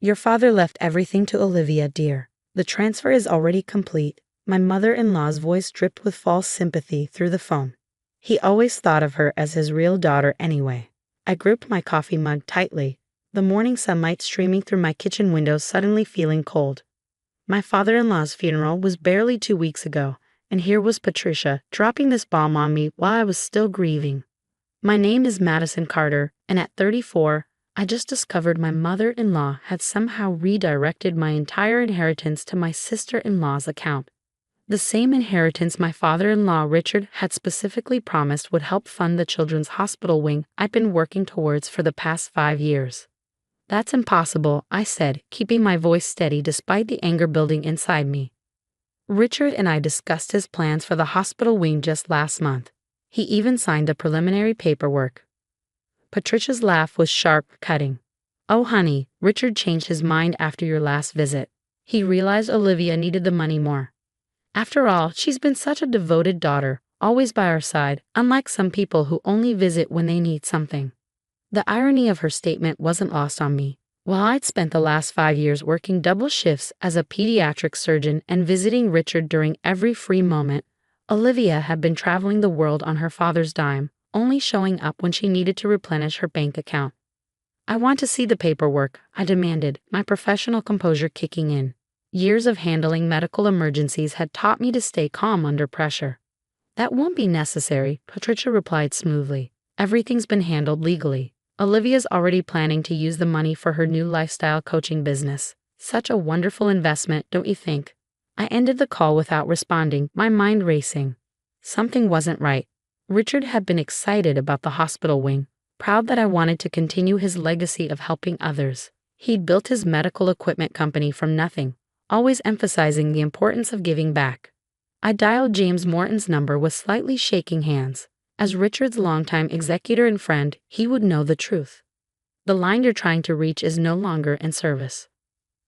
Your father left everything to Olivia, dear. The transfer is already complete. My mother-in-law's voice dripped with false sympathy through the phone. He always thought of her as his real daughter anyway. I gripped my coffee mug tightly, the morning sunlight streaming through my kitchen window suddenly feeling cold. My father-in-law's funeral was barely 2 weeks ago, and here was Patricia dropping this bomb on me while I was still grieving. My name is Madison Carter, and at 34, I just discovered my mother-in-law had somehow redirected my entire inheritance to my sister-in-law's account. The same inheritance my father-in-law Richard had specifically promised would help fund the children's hospital wing I'd been working towards for the past 5 years. That's impossible, I said, keeping my voice steady despite the anger building inside me. Richard and I discussed his plans for the hospital wing just last month. He even signed the preliminary paperwork. Patricia's laugh was sharp, cutting. Oh honey, Richard changed his mind after your last visit. He realized Olivia needed the money more. After all, she's been such a devoted daughter, always by our side, unlike some people who only visit when they need something. The irony of her statement wasn't lost on me. While I'd spent the last 5 years working double shifts as a pediatric surgeon and visiting Richard during every free moment, Olivia had been traveling the world on her father's dime, only showing up when she needed to replenish her bank account. I want to see the paperwork, I demanded, my professional composure kicking in. Years of handling medical emergencies had taught me to stay calm under pressure. That won't be necessary, Patricia replied smoothly. Everything's been handled legally. Olivia's already planning to use the money for her new lifestyle coaching business. Such a wonderful investment, don't you think? I ended the call without responding, my mind racing. Something wasn't right. Richard had been excited about the hospital wing, proud that I wanted to continue his legacy of helping others. He'd built his medical equipment company from nothing, always emphasizing the importance of giving back. I dialed James Morton's number with slightly shaking hands. As Richard's longtime executor and friend, he would know the truth. The line you're trying to reach is no longer in service.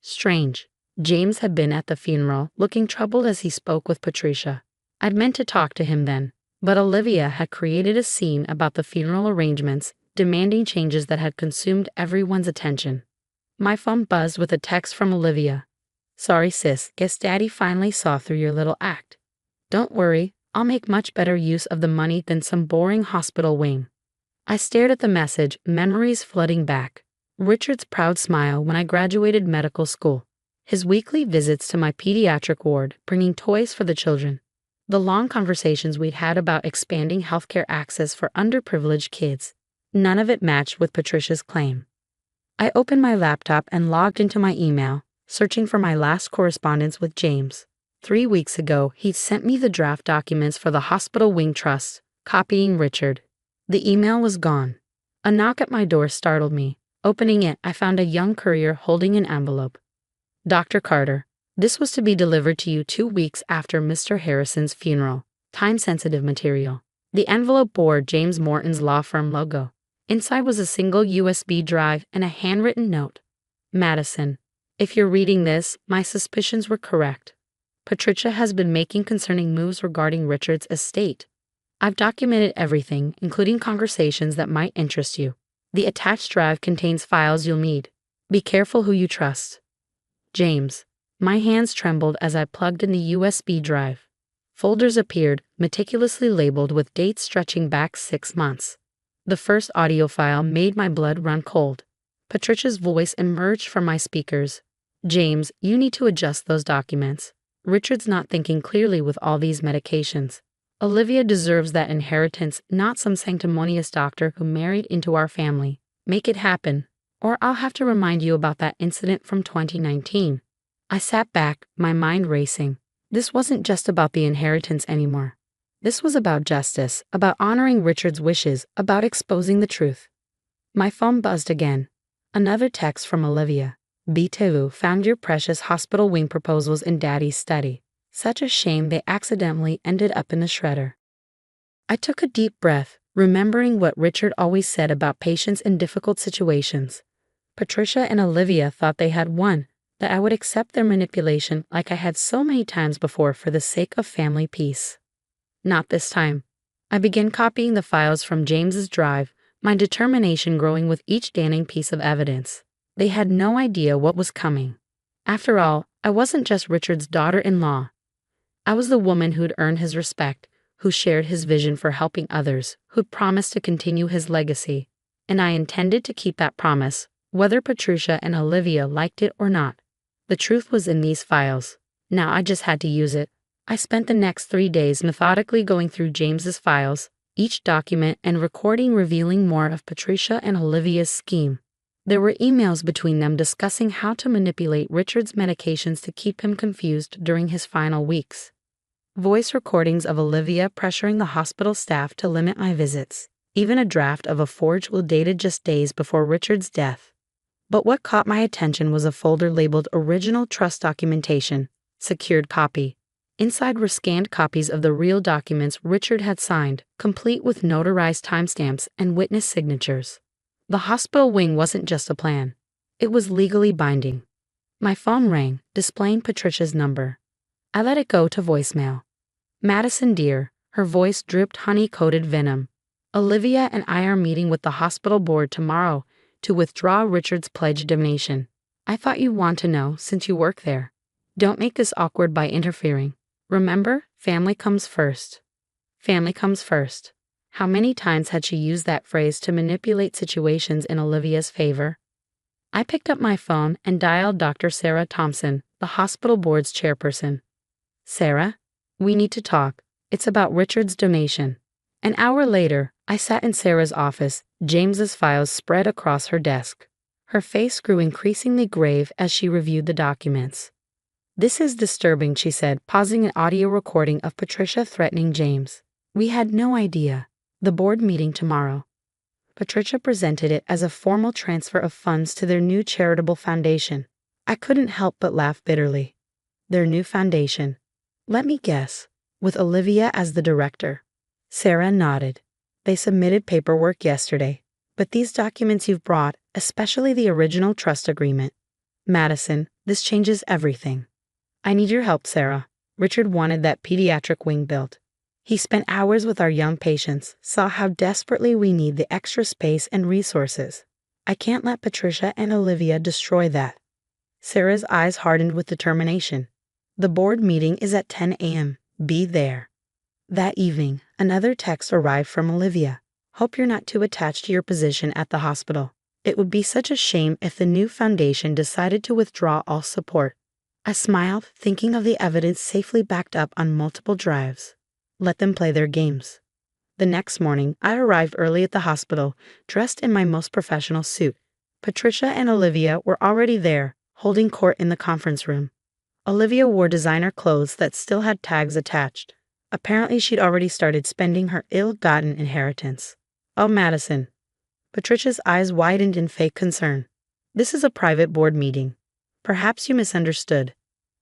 Strange. James had been at the funeral, looking troubled as he spoke with Patricia. I'd meant to talk to him then, but Olivia had created a scene about the funeral arrangements, demanding changes that had consumed everyone's attention. My phone buzzed with a text from Olivia. Sorry sis, guess Daddy finally saw through your little act. Don't worry, I'll make much better use of the money than some boring hospital wing. I stared at the message, memories flooding back. Richard's proud smile when I graduated medical school. His weekly visits to my pediatric ward, bringing toys for the children. The long conversations we'd had about expanding healthcare access for underprivileged kids. None of it matched with Patricia's claim. I opened my laptop and logged into my email, searching for my last correspondence with James. 3 weeks ago, he'd sent me the draft documents for the hospital wing trust, copying Richard. The email was gone. A knock at my door startled me. Opening it, I found a young courier holding an envelope. Dr. Carter, this was to be delivered to you 2 weeks after Mr. Harrison's funeral. Time-sensitive material. The envelope bore James Morton's law firm logo. Inside was a single USB drive and a handwritten note. Madison, if you're reading this, my suspicions were correct. Patricia has been making concerning moves regarding Richard's estate. I've documented everything, including conversations that might interest you. The attached drive contains files you'll need. Be careful who you trust. James. My hands trembled as I plugged in the USB drive. Folders appeared, meticulously labeled with dates stretching back 6 months. The first audio file made my blood run cold. Patricia's voice emerged from my speakers. James, you need to adjust those documents. Richard's not thinking clearly with all these medications. Olivia deserves that inheritance, not some sanctimonious doctor who married into our family. Make it happen, or I'll have to remind you about that incident from 2019. I sat back, my mind racing. This wasn't just about the inheritance anymore. This was about justice, about honoring Richard's wishes, about exposing the truth. My phone buzzed again. Another text from Olivia. Betrayal, found your precious hospital wing proposals in Daddy's study. Such a shame they accidentally ended up in the shredder. I took a deep breath, remembering what Richard always said about patients in difficult situations. Patricia and Olivia thought they had won, that I would accept their manipulation like I had so many times before for the sake of family peace. Not this time. I began copying the files from James's drive, my determination growing with each damning piece of evidence. They had no idea what was coming. After all, I wasn't just Richard's daughter-in-law. I was the woman who'd earned his respect, who shared his vision for helping others, who'd promised to continue his legacy. And I intended to keep that promise, whether Patricia and Olivia liked it or not. The truth was in these files. Now I just had to use it. I spent the next 3 days methodically going through James's files, each document and recording revealing more of Patricia and Olivia's scheme. There were emails between them discussing how to manipulate Richard's medications to keep him confused during his final weeks. Voice recordings of Olivia pressuring the hospital staff to limit my visits. Even a draft of a forged will dated just days before Richard's death. But what caught my attention was a folder labeled Original Trust Documentation, Secured Copy. Inside were scanned copies of the real documents Richard had signed, complete with notarized timestamps and witness signatures. The hospital wing wasn't just a plan. It was legally binding. My phone rang, displaying Patricia's number. I let it go to voicemail. Madison dear, her voice dripped honey-coated venom. Olivia and I are meeting with the hospital board tomorrow to withdraw Richard's pledged donation. I thought you'd want to know since you work there. Don't make this awkward by interfering. Remember, family comes first. Family comes first. How many times had she used that phrase to manipulate situations in Olivia's favor? I picked up my phone and dialed Dr. Sarah Thompson, the hospital board's chairperson. Sarah, we need to talk. It's about Richard's donation. An hour later, I sat in Sarah's office, James's files spread across her desk. Her face grew increasingly grave as she reviewed the documents. This is disturbing, she said, pausing an audio recording of Patricia threatening James. We had no idea. The board meeting tomorrow. Patricia presented it as a formal transfer of funds to their new charitable foundation. I couldn't help but laugh bitterly. Their new foundation. Let me guess, with Olivia as the director. Sarah nodded. They submitted paperwork yesterday. But these documents you've brought, especially the original trust agreement. Madison, this changes everything. I need your help, Sarah. Richard wanted that pediatric wing built. He spent hours with our young patients, saw how desperately we need the extra space and resources. I can't let Patricia and Olivia destroy that. Sarah's eyes hardened with determination. The board meeting is at 10 a.m. Be there. That evening, another text arrived from Olivia. Hope you're not too attached to your position at the hospital. It would be such a shame if the new foundation decided to withdraw all support. I smiled, thinking of the evidence safely backed up on multiple drives. Let them play their games. The next morning, I arrived early at the hospital, dressed in my most professional suit. Patricia and Olivia were already there, holding court in the conference room. Olivia wore designer clothes that still had tags attached. Apparently, she'd already started spending her ill-gotten inheritance. Oh, Madison. Patricia's eyes widened in fake concern. This is a private board meeting. Perhaps you misunderstood.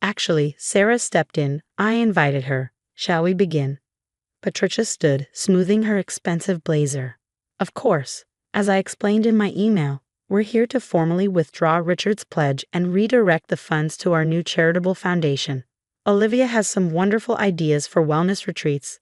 Actually, Sarah stepped in. I invited her. Shall we begin? Patricia stood, smoothing her expensive blazer. Of course. As I explained in my email, we're here to formally withdraw Richard's pledge and redirect the funds to our new charitable foundation. Olivia has some wonderful ideas for wellness retreats.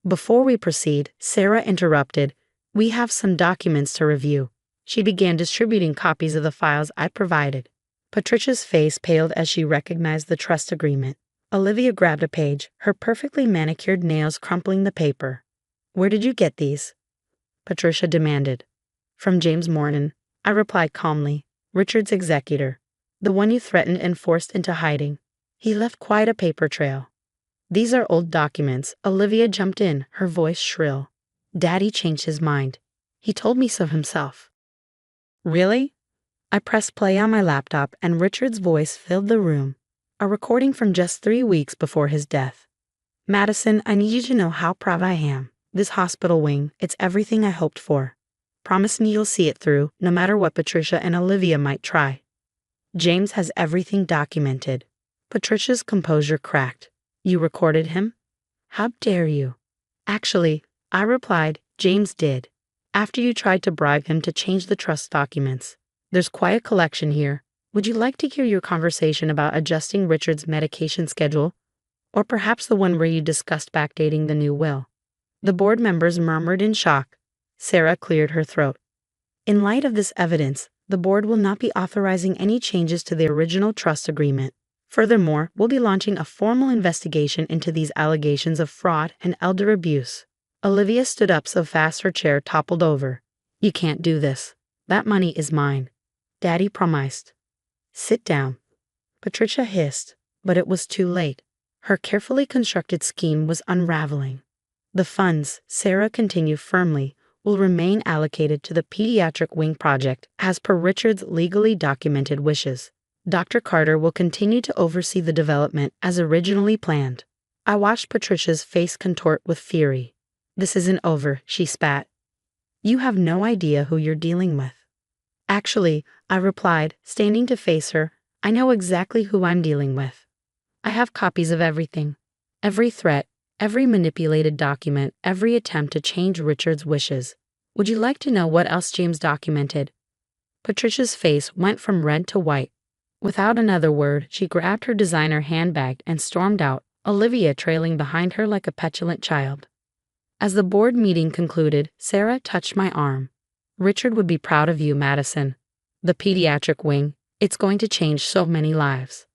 Before we proceed, Sarah interrupted. We have some documents to review. She began distributing copies of the files I provided. Patricia's face paled as she recognized the trust agreement. Olivia grabbed a page, her perfectly manicured nails crumpling the paper. Where did you get these? Patricia demanded. From James Morton, I replied calmly. Richard's executor. The one you threatened and forced into hiding. He left quite a paper trail. These are old documents. Olivia jumped in, her voice shrill. Daddy changed his mind. He told me so himself. Really? I pressed play on my laptop and Richard's voice filled the room. A recording from just 3 weeks before his death. Madison, I need you to know how proud I am. This hospital wing, it's everything I hoped for. Promise me you'll see it through, no matter what Patricia and Olivia might try. James has everything documented. Patricia's composure cracked. You recorded him? How dare you? Actually, I replied, James did. After you tried to bribe him to change the trust documents. There's quite a collection here. Would you like to hear your conversation about adjusting Richard's medication schedule? Or perhaps the one where you discussed backdating the new will? The board members murmured in shock. Sarah cleared her throat. In light of this evidence, The board will not be authorizing any changes to the original trust agreement. Furthermore, we'll be launching a formal investigation into these allegations of fraud and elder abuse. Olivia stood up so fast her chair toppled over. You can't do this. That money is mine. Daddy promised. Sit down. Patricia hissed, but it was too late. Her carefully constructed scheme was unraveling. The funds, Sarah continued firmly, will remain allocated to the pediatric wing project as per Richard's legally documented wishes. Dr. Carter will continue to oversee the development as originally planned. I watched Patricia's face contort with fury. This isn't over, she spat. You have no idea who you're dealing with. Actually, I replied, standing to face her, I know exactly who I'm dealing with. I have copies of everything. Every threat, every manipulated document, every attempt to change Richard's wishes. Would you like to know what else James documented? Patricia's face went from red to white. Without another word, she grabbed her designer handbag and stormed out, Olivia trailing behind her like a petulant child. As the board meeting concluded, Sarah touched my arm. Richard would be proud of you, Madison. The pediatric wing, it's going to change so many lives.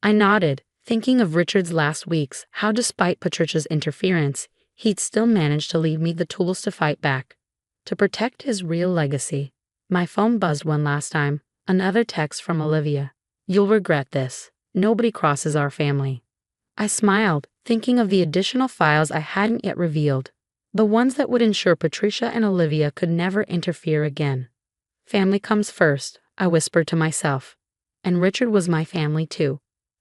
I nodded, thinking of Richard's last weeks, how despite Patricia's interference, he'd still managed to leave me the tools to fight back. To protect his real legacy. My phone buzzed one last time, another text from Olivia. You'll regret this. Nobody crosses our family. I smiled, thinking of the additional files I hadn't yet revealed. The ones that would ensure Patricia and Olivia could never interfere again. Family comes first, I whispered to myself. And Richard was my family too.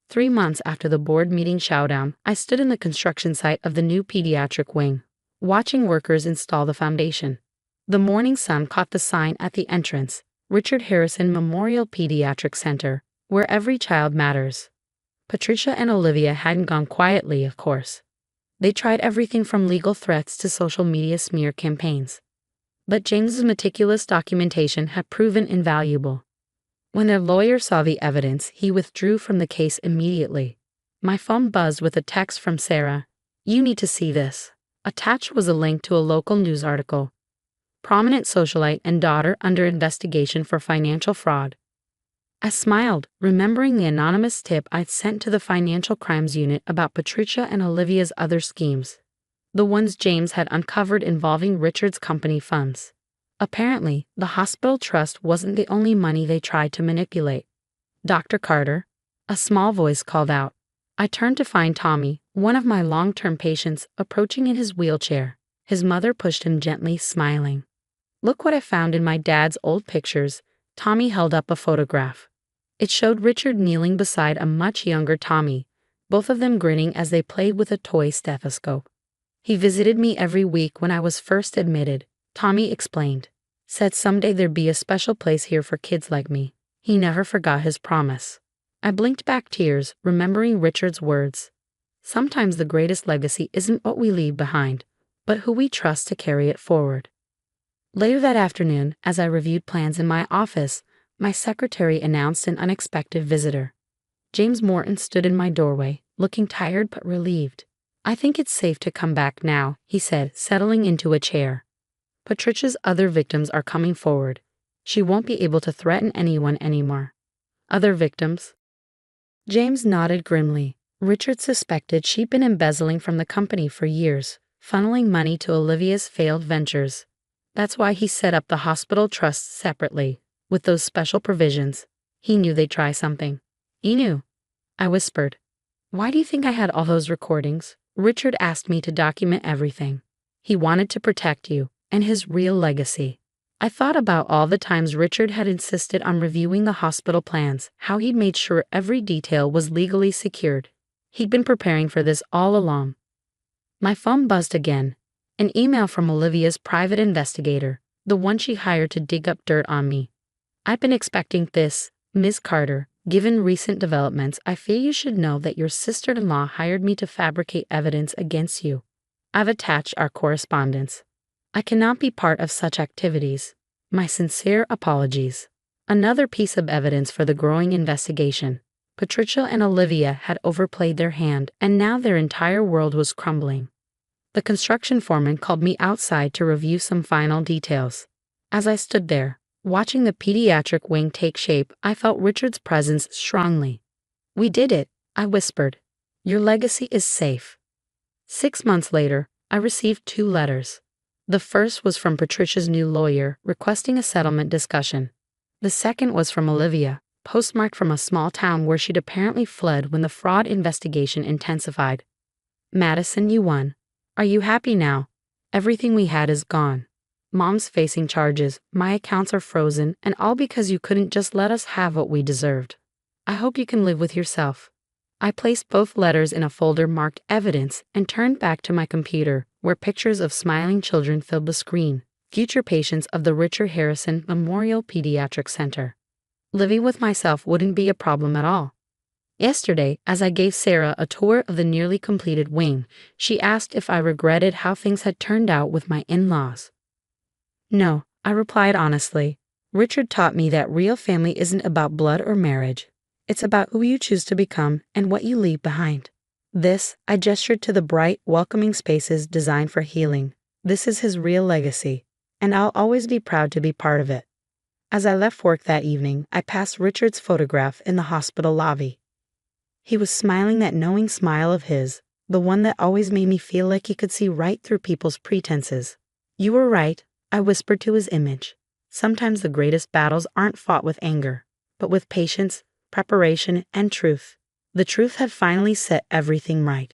3 months after the board meeting showdown, I stood in the construction site of the new pediatric wing, watching workers install the foundation. The morning sun caught the sign at the entrance, Richard Harrison Memorial Pediatric Center, where every child matters. Patricia and Olivia hadn't gone quietly, of course. They tried everything from legal threats to social media smear campaigns. But James's meticulous documentation had proven invaluable. When their lawyer saw the evidence, he withdrew from the case immediately. My phone buzzed with a text from Sarah. You need to see this. Attached was a link to a local news article. Prominent socialite and daughter under investigation for financial fraud. I smiled, remembering the anonymous tip I'd sent to the financial crimes unit about Patricia and Olivia's other schemes. The ones James had uncovered involving Richard's company funds. Apparently, the hospital trust wasn't the only money they tried to manipulate. Dr. Carter, a small voice called out. I turned to find Tommy, one of my long-term patients, approaching in his wheelchair. His mother pushed him gently, smiling. Look what I found in my dad's old pictures. Tommy held up a photograph. It showed Richard kneeling beside a much younger Tommy, both of them grinning as they played with a toy stethoscope. He visited me every week when I was first admitted, Tommy explained. Said someday there'd be a special place here for kids like me. He never forgot his promise. I blinked back tears, remembering Richard's words. Sometimes the greatest legacy isn't what we leave behind, but who we trust to carry it forward. Later that afternoon, as I reviewed plans in my office, my secretary announced an unexpected visitor. James Morton stood in my doorway, looking tired but relieved. I think it's safe to come back now, he said, settling into a chair. Patricia's other victims are coming forward. She won't be able to threaten anyone anymore. Other victims? James nodded grimly. Richard suspected she'd been embezzling from the company for years, funneling money to Olivia's failed ventures. That's why he set up the hospital trust separately. With those special provisions, he knew they'd try something. He knew. I whispered. Why do you think I had all those recordings? Richard asked me to document everything. He wanted to protect you, and his real legacy. I thought about all the times Richard had insisted on reviewing the hospital plans, how he'd made sure every detail was legally secured. He'd been preparing for this all along. My phone buzzed again. An email from Olivia's private investigator, the one she hired to dig up dirt on me. I've been expecting this, Ms. Carter. Given recent developments, I fear you should know that your sister-in-law hired me to fabricate evidence against you. I've attached our correspondence. I cannot be part of such activities. My sincere apologies. Another piece of evidence for the growing investigation. Patricia and Olivia had overplayed their hand, and now their entire world was crumbling. The construction foreman called me outside to review some final details. As I stood there, Watching the pediatric wing take shape, I felt Richard's presence strongly. "We did it," I whispered. "Your legacy is safe." 6 months later, I received 2 letters. The first was from Patricia's new lawyer requesting a settlement discussion. The second was from Olivia, postmarked from a small town where she'd apparently fled when the fraud investigation intensified. "Madison, you won. Are you happy now? Everything we had is gone. Mom's facing charges, my accounts are frozen, and all because you couldn't just let us have what we deserved. I hope you can live with yourself." I placed both letters in a folder marked Evidence and turned back to my computer, where pictures of smiling children filled the screen, future patients of the Richard Harrison Memorial Pediatric Center. Living with myself wouldn't be a problem at all. Yesterday, as I gave Sarah a tour of the nearly completed wing, she asked if I regretted how things had turned out with my in-laws. "No," I replied honestly. "Richard taught me that real family isn't about blood or marriage. It's about who you choose to become and what you leave behind." I gestured to the bright, welcoming spaces designed for healing. "This is his real legacy, and I'll always be proud to be part of it." As I left work that evening, I passed Richard's photograph in the hospital lobby. He was smiling that knowing smile of his, the one that always made me feel like he could see right through people's pretenses. "You were right," I whispered to his image. "Sometimes the greatest battles aren't fought with anger, but with patience, preparation, and truth." The truth had finally set everything right.